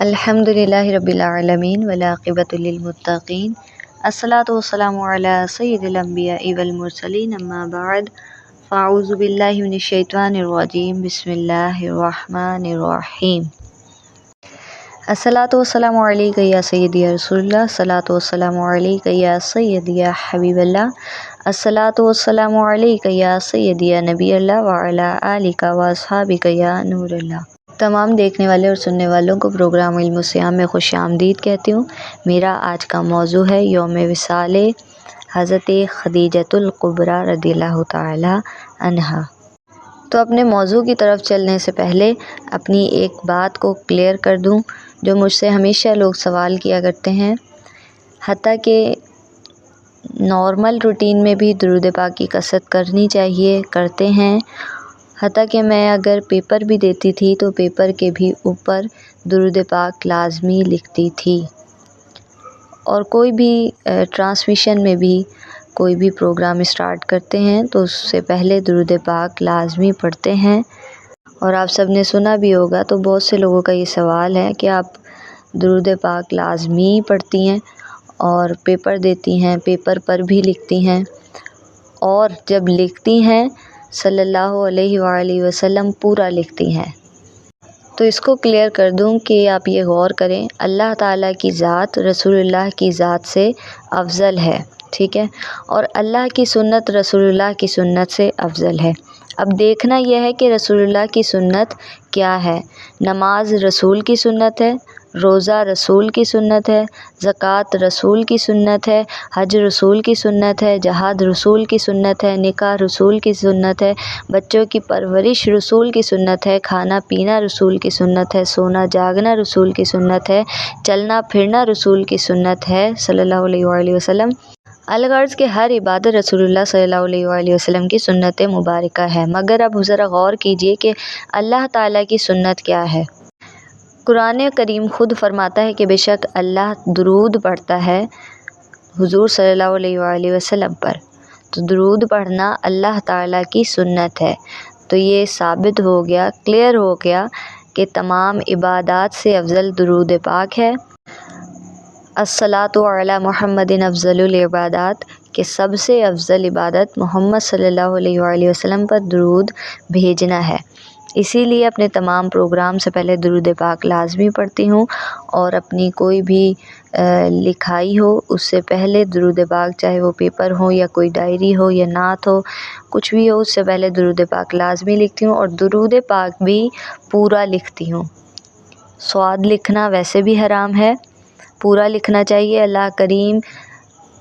الحمدللہ رب العالمین والعاقبۃ للمتقین الصلاۃ والسلام علی سید الانبیاء والمرسلین اما بعد فاعوذ باللہ من الشیطان الرجیم بسم اللہ الرحمن الرحیم الصلاۃ والسلام علیک یا سیدی یا رسول اللہ، الصلاۃ والسلام علیک یا سیدی یا حبیب اللہ، الصلاۃ والسلام علیک یا سیدی یا نبی اللہ وعلی آلک واصحابک یا نور اللہ۔ تمام دیکھنے والے اور سننے والوں کو پروگرام علم و سیام میں خوش آمدید کہتی ہوں۔ میرا آج کا موضوع ہے یوم وصال حضرت خدیجۃ الکبریٰ رضی اللہ تعالی عنہا۔ تو اپنے موضوع کی طرف چلنے سے پہلے اپنی ایک بات کو کلیئر کر دوں، جو مجھ سے ہمیشہ لوگ سوال کیا کرتے ہیں، حتیٰ کہ نارمل روٹین میں بھی درود پاک کی کثرت کرنی چاہیے، کرتے ہیں۔ حتیٰ کہ میں اگر پیپر بھی دیتی تھی تو پیپر کے بھی اوپر درود پاک لازمی لکھتی تھی، اور کوئی بھی ٹرانسمیشن میں بھی کوئی بھی پروگرام اسٹارٹ کرتے ہیں تو اس سے پہلے درود پاک لازمی پڑھتے ہیں۔ اور آپ سب نے سنا بھی ہوگا، تو بہت سے لوگوں کا یہ سوال ہے کہ آپ درود پاک لازمی پڑھتی ہیں اور پیپر دیتی ہیں، پیپر پر بھی لکھتی ہیں، اور جب لکھتی ہیں صلی اللہ علیہ وآلہ وسلم پورا لکھتی ہیں۔ تو اس کو کلیئر کر دوں کہ آپ یہ غور کریں، اللہ تعالیٰ کی ذات رسول اللہ کی ذات سے افضل ہے، ٹھیک ہے، اور اللہ کی سنت رسول اللہ کی سنت سے افضل ہے۔ اب دیکھنا یہ ہے کہ رسول اللہ کی سنت کیا ہے۔ نماز رسول کی سنت ہے، روزہ رسول کی سنت ہے، زکوٰۃ رسول کی سنت ہے، حج رسول کی سنت ہے، جہاد رسول کی سنت ہے، نکاح رسول کی سنت ہے، بچوں کی پرورش رسول کی سنت ہے، کھانا پینا رسول کی سنت ہے، سونا جاگنا رسول کی سنت ہے، چلنا پھرنا رسول کی سنت ہے صلی اللہ علیہ وآلہ وسلم۔ الغرض کہ ہر عبادت رسول اللہ صلی اللہ علیہ وآلہ وسلم کی سنت مبارکہ ہے۔ مگر اب ذرا غور کیجئے کہ اللہ تعالیٰ کی سنت کیا ہے۔ قرآن کریم خود فرماتا ہے کہ بے شک اللہ درود پڑھتا ہے حضور صلی اللہ علیہ وآلہ وسلم پر، تو درود پڑھنا اللہ تعالیٰ کی سنت ہے۔ تو یہ ثابت ہو گیا، کلیئر ہو گیا کہ تمام عبادات سے افضل درود پاک ہے۔ الصلاۃ علی محمد افضل العبادات، کہ سب سے افضل عبادت محمد صلی اللہ علیہ وآلہ وسلم پر درود بھیجنا ہے۔ اسی لیے اپنے تمام پروگرام سے پہلے درود پاک لازمی پڑھتی ہوں، اور اپنی کوئی بھی لکھائی ہو اس سے پہلے درود پاک، چاہے وہ پیپر ہو یا کوئی ڈائری ہو یا نعت ہو، کچھ بھی ہو، اس سے پہلے درود پاک لازمی لکھتی ہوں، اور درود پاک بھی پورا لکھتی ہوں۔ سواد لکھنا ویسے بھی حرام ہے، پورا لکھنا چاہیے۔ اللہ کریم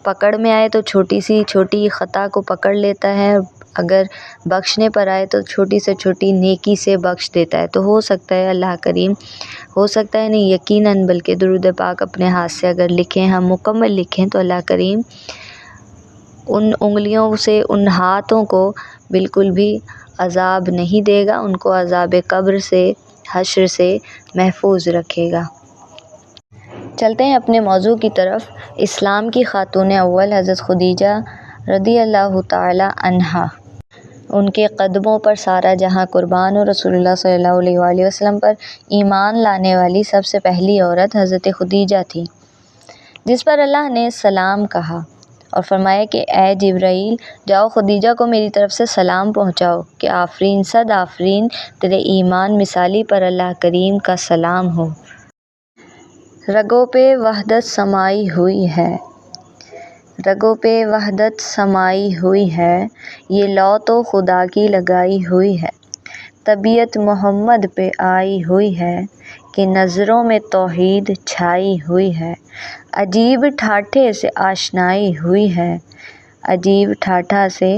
پکڑ میں آئے تو چھوٹی سی چھوٹی خطا کو پکڑ لیتا ہے، اگر بخشنے پر آئے تو چھوٹی سے چھوٹی نیکی سے بخش دیتا ہے۔ تو ہو سکتا ہے اللہ کریم، ہو سکتا ہے نہیں، یقیناً، بلکہ درود پاک اپنے ہاتھ سے اگر لکھیں، ہم مکمل لکھیں، تو اللہ کریم ان انگلیوں سے، ان ہاتھوں کو بالکل بھی عذاب نہیں دے گا، ان کو عذاب قبر سے، حشر سے محفوظ رکھے گا۔ چلتے ہیں اپنے موضوع کی طرف۔ اسلام کی خاتون اول حضرت خدیجہ رضی اللہ تعالی عنہا، ان کے قدموں پر سارا جہاں قربان، اور رسول اللہ صلی اللہ علیہ وآلہ وسلم پر ایمان لانے والی سب سے پہلی عورت حضرت خدیجہ تھی، جس پر اللہ نے سلام کہا اور فرمایا کہ اے جبرائیل، جاؤ خدیجہ کو میری طرف سے سلام پہنچاؤ کہ آفرین صد آفرین تیرے ایمان مثالی پر اللہ کریم کا سلام ہو۔ رگوں پہ وحدت سمائی ہوئی ہے، رگوں پہ وحدت سمائی ہوئی ہے، یہ لو تو خدا کی لگائی ہوئی ہے، طبیعت محمد پہ آئی ہوئی ہے کہ نظروں میں توحید چھائی ہوئی ہے، عجیب ٹھاٹھے سے آشنائی ہوئی ہے، عجیب ٹھاٹھا سے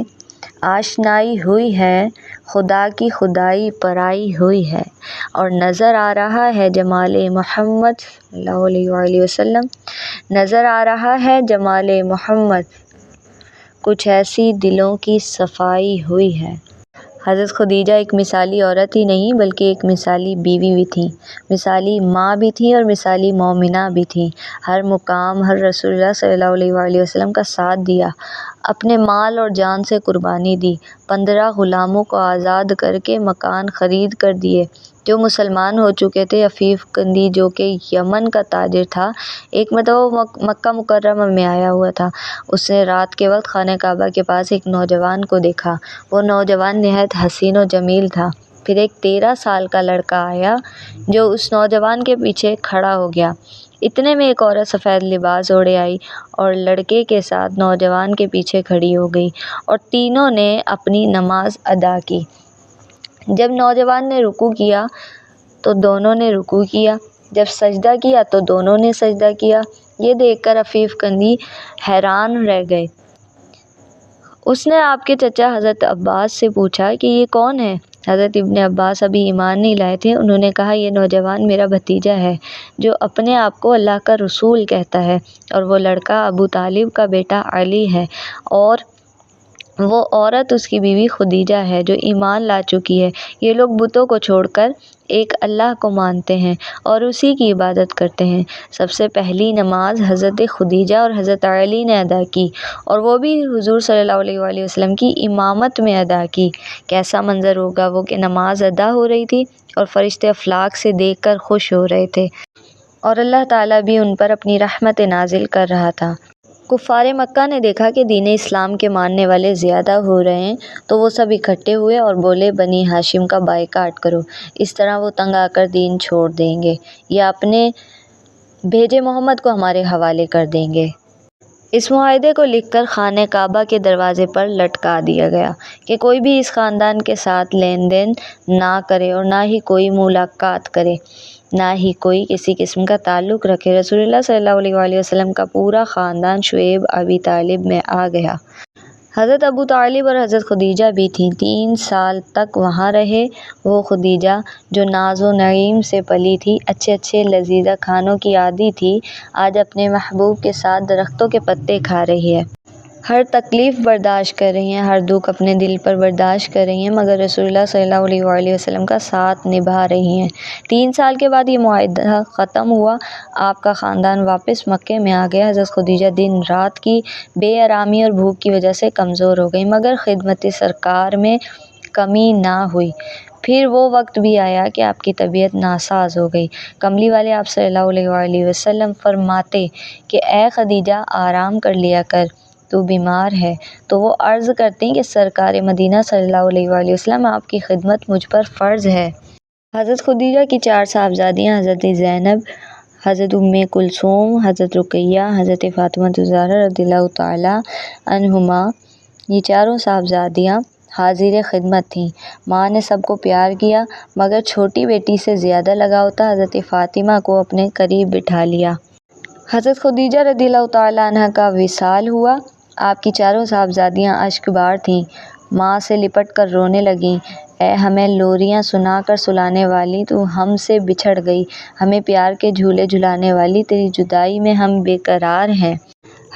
آشنائی ہوئی ہے، خدا کی خدائی پرائی ہوئی ہے، اور نظر آ رہا ہے جمال محمد صلی اللہ علیہ وآلہ وسلم، نظر آ رہا ہے جمال محمد، کچھ ایسی دلوں کی صفائی ہوئی ہے۔ حضرت خدیجہ ایک مثالی عورت ہی نہیں بلکہ ایک مثالی بیوی بھی تھیں، مثالی ماں بھی تھیں، اور مثالی مومنہ بھی تھیں۔ ہر مقام، ہر رسول اللہ صلی اللہ علیہ وآلہ وسلم کا ساتھ دیا، اپنے مال اور جان سے قربانی دی، 15 غلاموں کو آزاد کر کے مکان خرید کر دیے، جو مسلمان ہو چکے تھے۔ عفیف قندی جو کہ یمن کا تاجر تھا، ایک مرتبہ وہ مکہ مکرمہ میں آیا ہوا تھا۔ اس نے رات کے وقت خانہ کعبہ کے پاس ایک نوجوان کو دیکھا۔ وہ نوجوان نہایت حسین و جمیل تھا۔ پھر ایک 13 سال کا لڑکا آیا جو اس نوجوان کے پیچھے کھڑا ہو گیا۔ اتنے میں ایک عورت سفید لباس اوڑھے آئی اور لڑکے کے ساتھ نوجوان کے پیچھے کھڑی ہو گئی اور تینوں نے اپنی نماز ادا کی۔ جب نوجوان نے رکوع کیا تو دونوں نے رکوع کیا، جب سجدہ کیا تو دونوں نے سجدہ کیا۔ یہ دیکھ کر عفیف قندی حیران رہ گئے۔ اس نے آپ کے چچا حضرت عباس سے پوچھا کہ یہ کون ہے؟ حضرت ابن عباس ابھی ایمان نہیں لائے تھے۔ انہوں نے کہا، یہ نوجوان میرا بھتیجا ہے جو اپنے آپ کو اللہ کا رسول کہتا ہے، اور وہ لڑکا ابو طالب کا بیٹا علی ہے، اور وہ عورت اس کی بیوی خدیجہ ہے جو ایمان لا چکی ہے۔ یہ لوگ بتوں کو چھوڑ کر ایک اللہ کو مانتے ہیں اور اسی کی عبادت کرتے ہیں۔ سب سے پہلی نماز حضرت خدیجہ اور حضرت علی نے ادا کی، اور وہ بھی حضور صلی اللہ علیہ وآلہ وسلم کی امامت میں ادا کی۔ کیسا منظر ہوگا وہ کہ نماز ادا ہو رہی تھی اور فرشتے افلاک سے دیکھ کر خوش ہو رہے تھے، اور اللہ تعالیٰ بھی ان پر اپنی رحمت نازل کر رہا تھا۔ کفار مکہ نے دیکھا کہ دین اسلام کے ماننے والے زیادہ ہو رہے ہیں تو وہ سب اکٹھے ہوئے اور بولے، بنی ہاشم کا بائیکاٹ کرو، اس طرح وہ تنگ آ کر دین چھوڑ دیں گے یا اپنے بھیجے محمد کو ہمارے حوالے کر دیں گے۔ اس معاہدے کو لکھ کر خانہ کعبہ کے دروازے پر لٹکا دیا گیا کہ کوئی بھی اس خاندان کے ساتھ لین دین نہ کرے اور نہ ہی کوئی ملاقات کرے، نہ ہی کوئی کسی قسم کا تعلق رکھے۔ رسول اللہ صلی اللہ علیہ وآلہ وسلم کا پورا خاندان شعیب ابی طالب میں آ گیا۔ حضرت ابو طالب اور حضرت خدیجہ بھی تھیں۔ 3 سال تک وہاں رہے۔ وہ خدیجہ جو ناز و نعیم سے پلی تھی، اچھے اچھے لذیذہ کھانوں کی عادی تھی، آج اپنے محبوب کے ساتھ درختوں کے پتے کھا رہی ہے، ہر تکلیف برداشت کر رہی ہیں، ہر دکھ اپنے دل پر برداشت کر رہی ہیں، مگر رسول اللہ صلی اللہ علیہ وآلہ وسلم کا ساتھ نبھا رہی ہیں۔ 3 سال کے بعد یہ معاہدہ ختم ہوا۔ آپ کا خاندان واپس مکے میں آ گیا۔ حضرت خدیجہ دن رات کی بے آرامی اور بھوک کی وجہ سے کمزور ہو گئی، مگر خدمت سرکار میں کمی نہ ہوئی۔ پھر وہ وقت بھی آیا کہ آپ کی طبیعت ناساز ہو گئی۔ کملی والے آپ صلی اللہ علیہ وآلہ وسلم فرماتے کہ اے خدیجہ، آرام کر لیا کر، تو بیمار ہے۔ تو وہ عرض کرتی کہ سرکار مدینہ صلی اللہ علیہ وآلہ وسلم، آپ کی خدمت مجھ پر فرض ہے۔ حضرت خدیجہ کی 4 صاحبزادیاں حضرت زینب، حضرت ام کلثوم، حضرت رقیہ، حضرت فاطمہ الزہرا رضی اللہ تعالیٰ عنہما، یہ چاروں صاحبزادیاں حاضر خدمت تھیں۔ ماں نے سب کو پیار کیا، مگر چھوٹی بیٹی سے زیادہ لگاؤ تھا۔ حضرت فاطمہ کو اپنے قریب بٹھا لیا۔ حضرت خدیجہ رضی اللہ تعالیٰ عنہا کا وصال ہوا۔ آپ کی چاروں صاحبزادیاں اشک بار تھیں، ماں سے لپٹ کر رونے لگیں۔ اے ہمیں لوریاں سنا کر سلانے والی، تو ہم سے بچھڑ گئی، ہمیں پیار کے جھولے جھلانے والی، تیری جدائی میں ہم بے قرار ہیں۔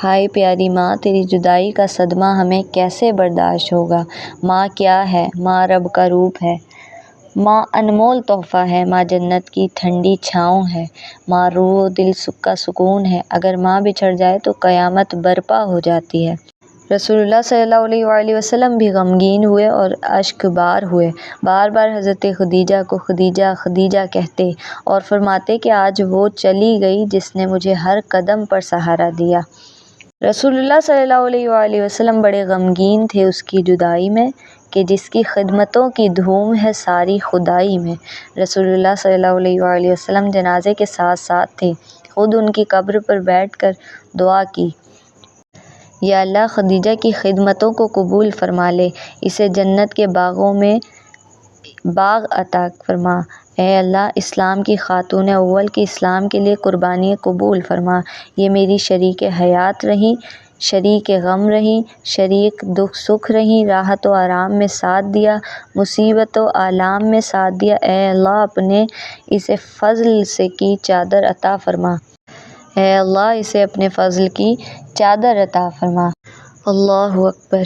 ہائے پیاری ماں، تیری جدائی کا صدمہ ہمیں کیسے برداشت ہوگا۔ ماں کیا ہے؟ ماں رب کا روپ ہے، ماں انمول تحفہ ہے، ماں جنت کی ٹھنڈی چھاؤں ہے، ماں روح و دل کا سکون ہے۔ اگر ماں بچھڑ جائے تو قیامت برپا ہو جاتی ہے۔ رسول اللہ صلی اللہ علیہ وآلہ وسلم بھی غمگین ہوئے اور اشک بار ہوئے۔ بار بار حضرت خدیجہ کو خدیجہ خدیجہ کہتے اور فرماتے کہ آج وہ چلی گئی جس نے مجھے ہر قدم پر سہارا دیا۔ رسول اللہ صلی اللہ علیہ وآلہ وسلم بڑے غمگین تھے اس کی جدائی میں کہ جس کی خدمتوں کی دھوم ہے ساری خدائی میں۔ رسول اللہ صلی اللہ علیہ وآلہ وسلم جنازے کے ساتھ ساتھ تھے، خود ان کی قبر پر بیٹھ کر دعا کی، یا اللہ خدیجہ کی خدمتوں کو قبول فرما لے، اسے جنت کے باغوں میں باغ عطا فرما۔ اے اللہ، اسلام کی خاتون اول کی اسلام کے لیے قربانی قبول فرما۔ یہ میری شریک حیات رہیں، شریک غم رہیں، شریک دکھ سکھ رہیں، راحت و آرام میں ساتھ دیا، مصیبت و آلام میں ساتھ دیا۔ اے اللہ، اپنے اسے فضل سے کی چادر عطا فرما۔ اے اللہ، اسے اپنے فضل کی چادر عطا فرما۔ اللہ اکبر۔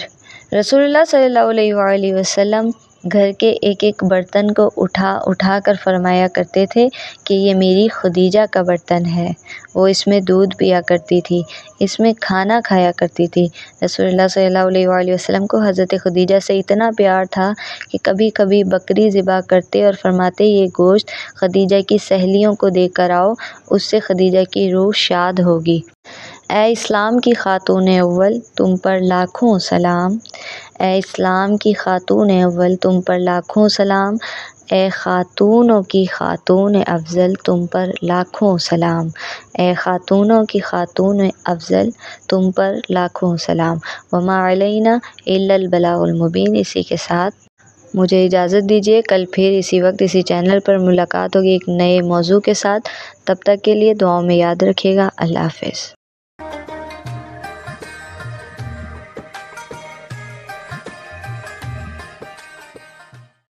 رسول اللہ صلی اللہ علیہ وآلہ وسلم گھر کے ایک ایک برتن کو اٹھا اٹھا کر فرمایا کرتے تھے کہ یہ میری خدیجہ کا برتن ہے، وہ اس میں دودھ پیا کرتی تھی، اس میں کھانا کھایا کرتی تھی۔ رسول اللہ صلی اللہ علیہ وآلہ وسلم کو حضرت خدیجہ سے اتنا پیار تھا کہ کبھی کبھی بکری ذبح کرتے اور فرماتے یہ گوشت خدیجہ کی سہیلیوں کو دے کر آؤ، اس سے خدیجہ کی روح شاد ہوگی۔ اے اسلام کی خاتون اول تم پر لاکھوں سلام، اے اسلام کی خاتون اول تم پر لاکھوں سلام، اے خاتونوں کی خاتون افضل تم پر لاکھوں سلام، اے خاتونوں کی خاتون افضل تم پر لاکھوں سلام۔ وما علینا الا البلاغ المبین۔ اسی کے ساتھ مجھے اجازت دیجیے، کل پھر اسی وقت اسی چینل پر ملاقات ہوگی ایک نئے موضوع کے ساتھ۔ تب تک کے لیے دعاؤں میں یاد رکھیے گا۔ اللہ حافظ۔